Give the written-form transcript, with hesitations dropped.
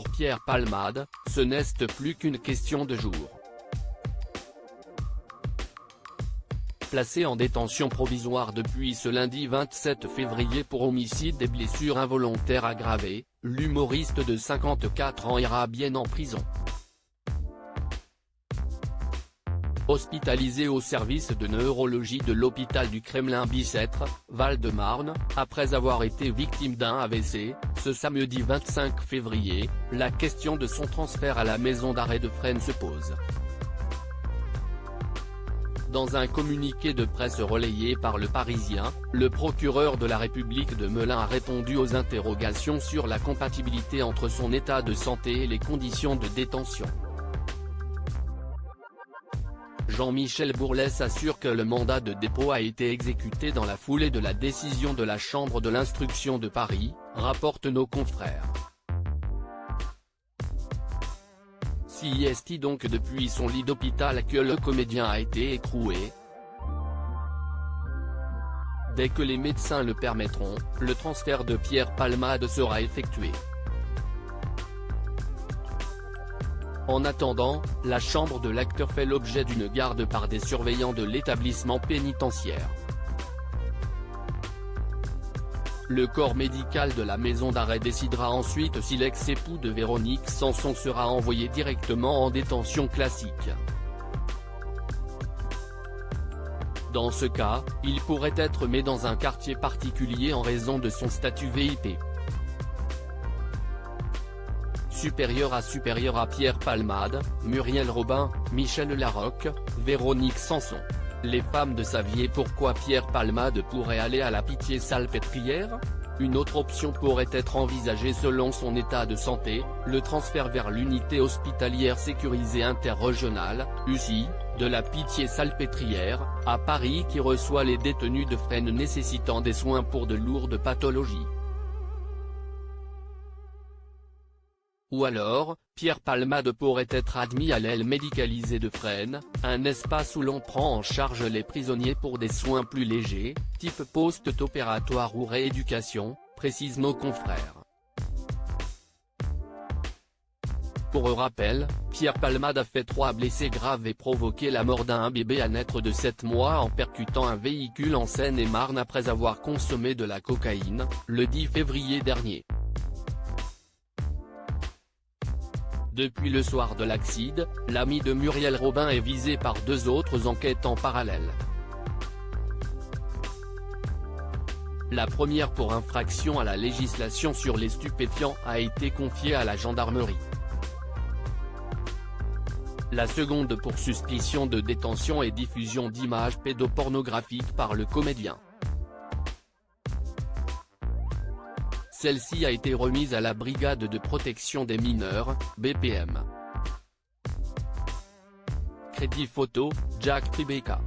pour Pierre Palmade, ce n'est plus qu'une question de jours. Placé en détention provisoire depuis ce lundi 27 février pour homicide et blessures involontaires aggravées, l'humoriste de 54 ans ira bien en prison. Hospitalisé au service de neurologie de l'hôpital du Kremlin-Bicêtre, Val-de-Marne, après avoir été victime d'un AVC, ce samedi 25 février, la question de son transfert à la maison d'arrêt de Fresnes se pose. Dans un communiqué de presse relayé par Le Parisien, le procureur de la République de Melun a répondu aux interrogations sur la compatibilité entre son état de santé et les conditions de détention. Jean-Michel Bourlès assure que le mandat de dépôt a été exécuté dans la foulée de la décision de la Chambre de l'instruction de Paris, rapportent nos confrères. C'est donc depuis son lit d'hôpital que le comédien a été écroué. Dès que les médecins le permettront, le transfert de Pierre Palmade sera effectué. En attendant, la chambre de l'acteur fait l'objet d'une garde par des surveillants de l'établissement pénitentiaire. Le corps médical de la maison d'arrêt décidera ensuite si l'ex-époux de Véronique Sanson sera envoyé directement en détention classique. Dans ce cas, il pourrait être mis dans un quartier particulier en raison de son statut VIP. Supérieur à Pierre Palmade, Muriel Robin, Michel Larocque, Véronique Sanson. Les femmes de Saviez pourquoi Pierre Palmade pourrait aller à la Pitié-Salpêtrière? Une autre option pourrait être envisagée selon son état de santé, le transfert vers l'unité hospitalière sécurisée interrégionale, USI, de la Pitié-Salpêtrière, à Paris qui reçoit les détenus de Fresnes nécessitant des soins pour de lourdes pathologies. Ou alors, Pierre Palmade pourrait être admis à l'aile médicalisée de Fresnes, un espace où l'on prend en charge les prisonniers pour des soins plus légers, type post-opératoire ou rééducation, précisent nos confrères. Pour rappel, Pierre Palmade a fait 3 blessés graves et provoqué la mort d'un bébé à naître de 7 mois en percutant un véhicule en Seine-et-Marne après avoir consommé de la cocaïne, le 10 février dernier. Depuis le soir de l'accident, l'ami de Muriel Robin est visé par 2 autres enquêtes en parallèle. La première pour infraction à la législation sur les stupéfiants a été confiée à la gendarmerie. La seconde pour suspicion de détention et diffusion d'images pédopornographiques par le comédien. Celle-ci a été remise à la Brigade de protection des mineurs, BPM. Crédit photo, Jack Tribeca.